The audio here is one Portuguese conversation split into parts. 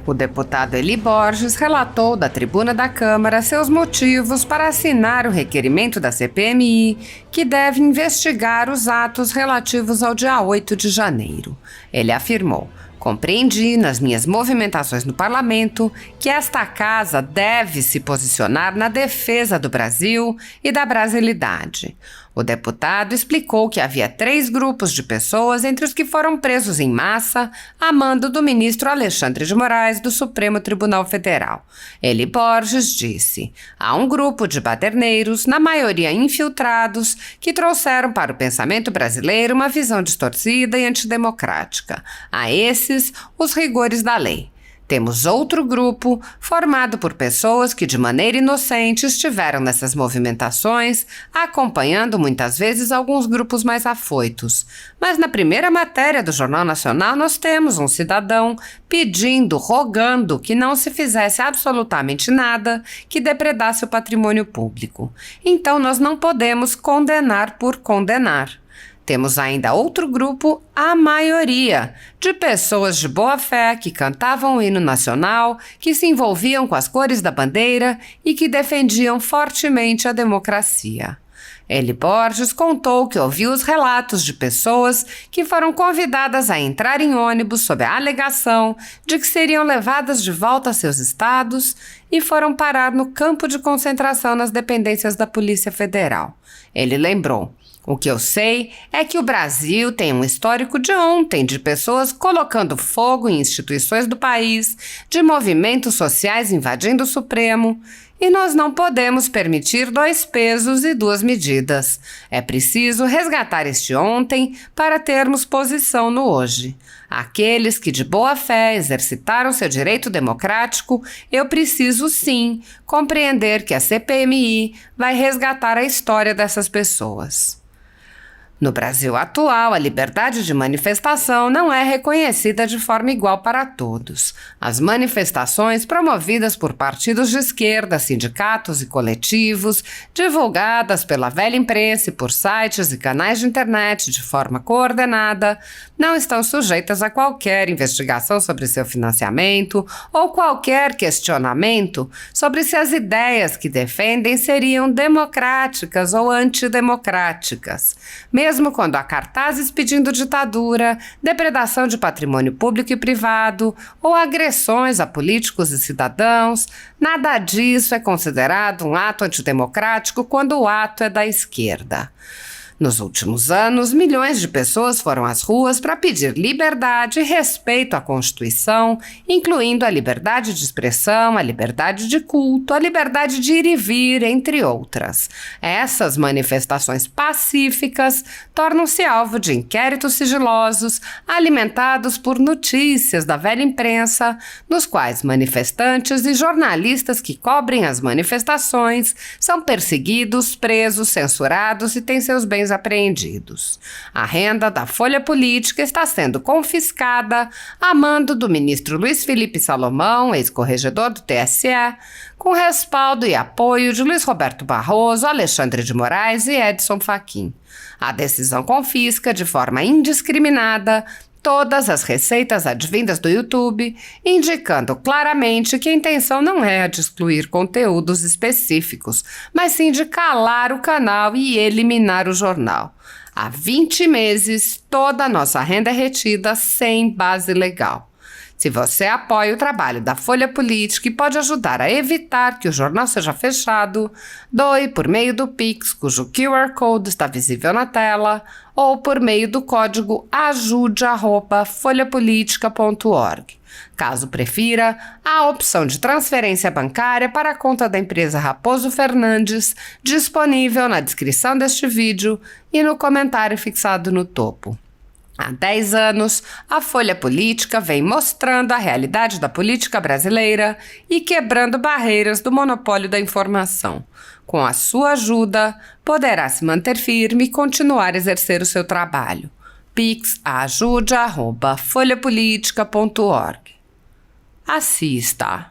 O deputado Eli Borges relatou da tribuna da Câmara seus motivos para assinar o requerimento da CPMI, que deve investigar os atos relativos ao dia 8 de janeiro. Ele afirmou: compreendi nas minhas movimentações no parlamento que esta casa deve se posicionar na defesa do Brasil e da brasilidade. O deputado explicou que havia 3 grupos de pessoas entre os que foram presos em massa a mando do ministro Alexandre de Moraes do Supremo Tribunal Federal. Eli Borges disse: há um grupo de baderneiros, na maioria infiltrados, que trouxeram para o pensamento brasileiro uma visão distorcida e antidemocrática. A esses, os rigores da lei. Temos outro grupo, formado por pessoas que de maneira inocente estiveram nessas movimentações, acompanhando muitas vezes alguns grupos mais afoitos. Mas na primeira matéria do Jornal Nacional nós temos um cidadão pedindo, rogando que não se fizesse absolutamente nada que depredasse o patrimônio público. Então nós não podemos condenar por condenar. Temos ainda outro grupo, a maioria, de pessoas de boa fé que cantavam o hino nacional, que se envolviam com as cores da bandeira e que defendiam fortemente a democracia. Eli Borges contou que ouviu os relatos de pessoas que foram convidadas a entrar em ônibus sob a alegação de que seriam levadas de volta a seus estados e foram parar no campo de concentração nas dependências da Polícia Federal. Ele lembrou: o que eu sei é que o Brasil tem um histórico de ontem de pessoas colocando fogo em instituições do país, de movimentos sociais invadindo o Supremo, e nós não podemos permitir 2 pesos e 2 medidas. É preciso resgatar este ontem para termos posição no hoje. Aqueles que de boa fé exercitaram seu direito democrático, eu preciso sim compreender que a CPMI vai resgatar a história dessas pessoas. No Brasil atual, a liberdade de manifestação não é reconhecida de forma igual para todos. As manifestações promovidas por partidos de esquerda, sindicatos e coletivos, divulgadas pela velha imprensa e por sites e canais de internet de forma coordenada, não estão sujeitas a qualquer investigação sobre seu financiamento ou qualquer questionamento sobre se as ideias que defendem seriam democráticas ou antidemocráticas. Mesmo quando há cartazes pedindo ditadura, depredação de patrimônio público e privado ou agressões a políticos e cidadãos, nada disso é considerado um ato antidemocrático quando o ato é da esquerda. Nos últimos anos, milhões de pessoas foram às ruas para pedir liberdade e respeito à Constituição, incluindo a liberdade de expressão, a liberdade de culto, a liberdade de ir e vir, entre outras. Essas manifestações pacíficas tornam-se alvo de inquéritos sigilosos, alimentados por notícias da velha imprensa, nos quais manifestantes e jornalistas que cobrem as manifestações são perseguidos, presos, censurados e têm seus bens apreendidos. A renda da Folha Política está sendo confiscada a mando do ministro Luiz Felipe Salomão, ex-corregedor do TSE, com respaldo e apoio de Luiz Roberto Barroso, Alexandre de Moraes e Edson Fachin. A decisão confisca de forma indiscriminada todas as receitas advindas do YouTube, indicando claramente que a intenção não é a de excluir conteúdos específicos, mas sim de calar o canal e eliminar o jornal. Há 20 meses, toda a nossa renda é retida sem base legal. Se você apoia o trabalho da Folha Política e pode ajudar a evitar que o jornal seja fechado, doe por meio do Pix, cujo QR Code está visível na tela, ou por meio do código ajude@folhapolitica.org. Caso prefira, há a opção de transferência bancária para a conta da empresa Raposo Fernandes, disponível na descrição deste vídeo e no comentário fixado no topo. Há 10 anos, a Folha Política vem mostrando a realidade da política brasileira e quebrando barreiras do monopólio da informação. Com a sua ajuda, poderá se manter firme e continuar a exercer o seu trabalho. Pix ajude@folhapolitica.org. Assista.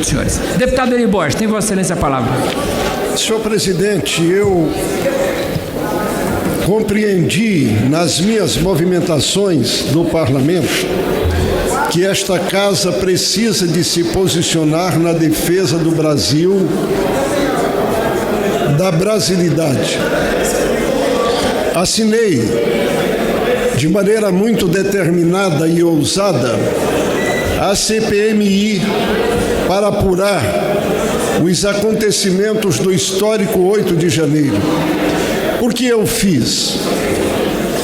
Senhores. Deputado Eli Borges, tem Vossa Excelência a palavra. Senhor presidente, eu compreendi nas minhas movimentações no parlamento que esta casa precisa de se posicionar na defesa do Brasil, da brasilidade. Assinei de maneira muito determinada e ousada a CPMI para apurar os acontecimentos do histórico 8 de janeiro. Por que eu fiz?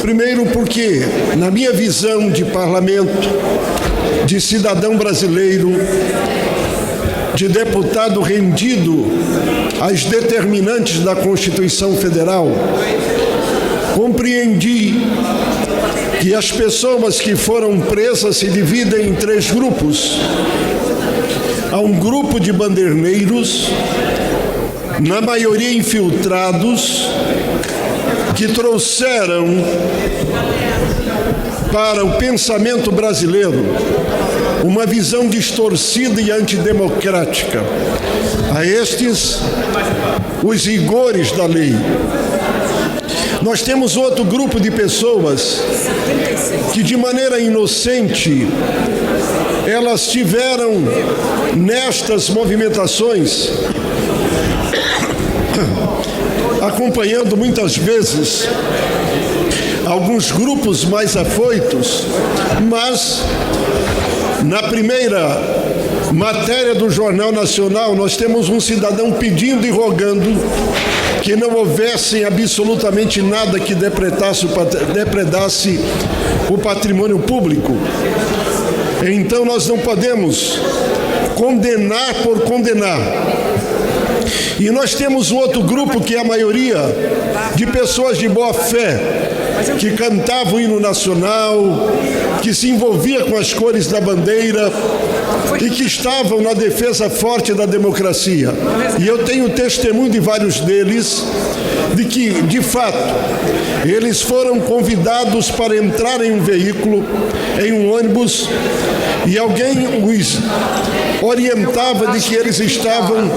Primeiro porque, na minha visão de parlamento, de cidadão brasileiro, de deputado rendido às determinantes da Constituição Federal, compreendi que as pessoas que foram presas se dividem em 3 grupos. Há um grupo de banderneiros, na maioria infiltrados, que trouxeram para o pensamento brasileiro uma visão distorcida e antidemocrática. A estes, os rigores da lei. Nós temos outro grupo de pessoas que, de maneira inocente, elas tiveram nestas movimentações, acompanhando muitas vezes alguns grupos mais afoitos, mas na primeira matéria do Jornal Nacional nós temos um cidadão pedindo e rogando que não houvesse absolutamente nada que depredasse o patrimônio público. Então nós não podemos condenar por condenar. E nós temos um outro grupo que é a maioria de pessoas de boa fé, que cantavam o hino nacional, que se envolvia com as cores da bandeira e que estavam na defesa forte da democracia. E eu tenho testemunho de vários deles, de que, de fato, eles foram convidados para entrar em um veículo, em um ônibus, e alguém os orientava de que eles estavam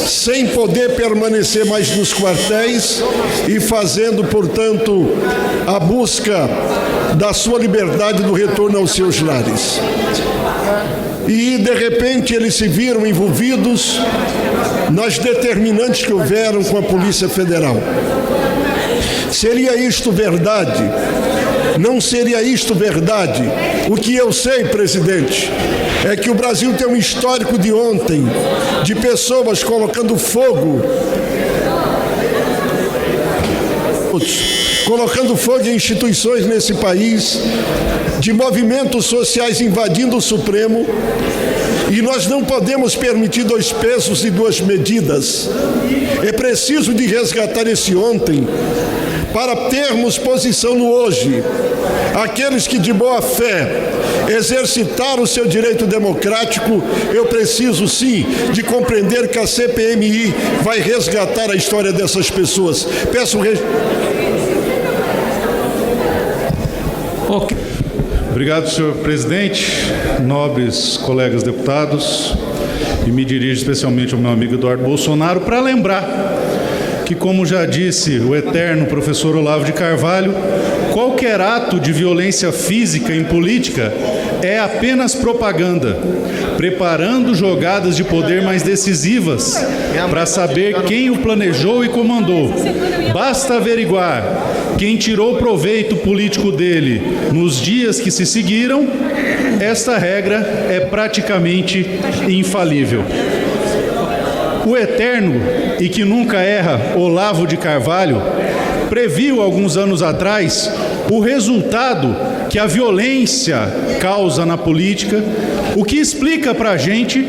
sem poder permanecer mais nos quartéis e fazendo, portanto, a busca da sua liberdade do retorno aos seus lares. E, de repente, eles se viram envolvidos nas determinantes que houveram com a Polícia Federal. Seria isto verdade? Não seria isto verdade? O que eu sei, presidente, é que o Brasil tem um histórico de ontem, de pessoas colocando fogo em instituições nesse país, de movimentos sociais invadindo o Supremo, e nós não podemos permitir 2 pesos e 2 medidas. É preciso de resgatar esse ontem para termos posição no hoje. Aqueles que de boa fé exercitaram o seu direito democrático, eu preciso sim de compreender que a CPMI vai resgatar a história dessas pessoas. Peço Ok. Obrigado, senhor presidente, nobres colegas deputados, e me dirijo especialmente ao meu amigo Eduardo Bolsonaro para lembrar que, como já disse o eterno professor Olavo de Carvalho, qualquer ato de violência física em política é apenas propaganda, preparando jogadas de poder mais decisivas para saber quem o planejou e comandou. Basta averiguar quem tirou proveito político dele nos dias que se seguiram. Esta regra é praticamente infalível. O eterno e que nunca erra Olavo de Carvalho previu alguns anos atrás o resultado que a violência causa na política, o que explica para a gente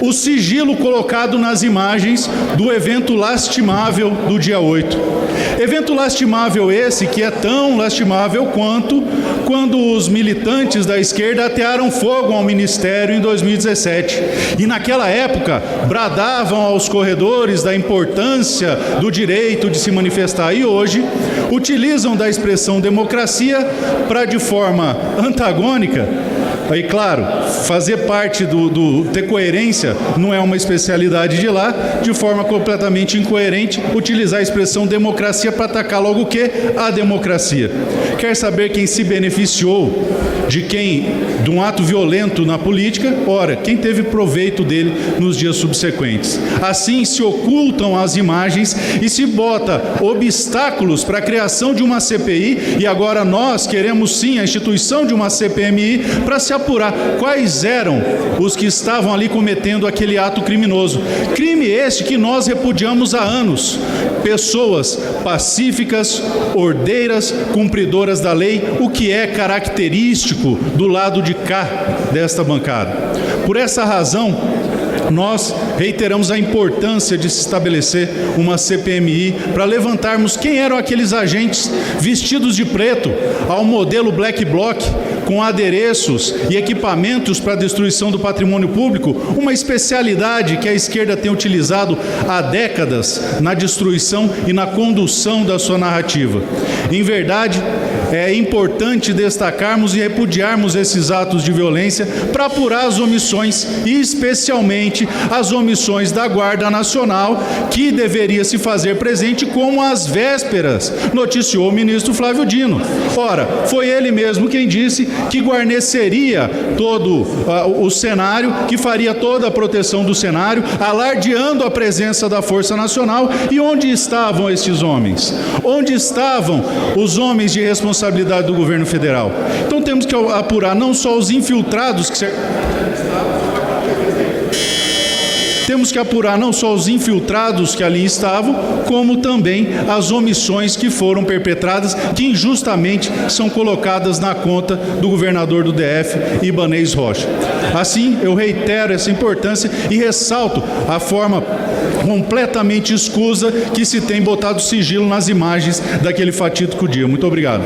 o sigilo colocado nas imagens do evento lastimável do dia 8. Evento lastimável esse que é tão lastimável quanto quando os militantes da esquerda atearam fogo ao Ministério em 2017. E naquela época bradavam aos corredores da importância do direito de se manifestar. E hoje utilizam da expressão democracia para, de forma antagônica, Aí, claro, fazer parte ter coerência não é uma especialidade de lá, de forma completamente incoerente, utilizar a expressão democracia para atacar logo o quê? A democracia. Quer saber quem se beneficiou de um ato violento na política? Ora, quem teve proveito dele nos dias subsequentes. Assim se ocultam as imagens e se bota obstáculos para a criação de uma CPI, e agora nós queremos sim a instituição de uma CPMI para se apurar quais eram os que estavam ali cometendo aquele ato criminoso. Crime este que nós repudiamos há anos. Pessoas pacíficas, ordeiras, cumpridoras da lei, o que é característico do lado de cá desta bancada. Por essa razão, nós reiteramos a importância de se estabelecer uma CPMI para levantarmos quem eram aqueles agentes vestidos de preto ao modelo Black Bloc, com adereços e equipamentos para a destruição do patrimônio público, uma especialidade que a esquerda tem utilizado há décadas na destruição e na condução da sua narrativa. Em verdade, é importante destacarmos e repudiarmos esses atos de violência para apurar as omissões, e especialmente as omissões da Guarda Nacional, que deveria se fazer presente como às vésperas, noticiou o ministro Flávio Dino. Ora, foi ele mesmo quem disse que guarneceria todo o cenário, que faria toda a proteção do cenário, alardeando a presença da Força Nacional. E onde estavam esses homens? Onde estavam os homens de responsabilidade do governo federal? Então temos que apurar não só os infiltrados que ali estavam, como também as omissões que foram perpetradas, que injustamente são colocadas na conta do governador do DF, Ibanez Rocha. Assim, eu reitero essa importância e ressalto a forma completamente escusa que se tem botado sigilo nas imagens daquele fatídico dia. Muito obrigado.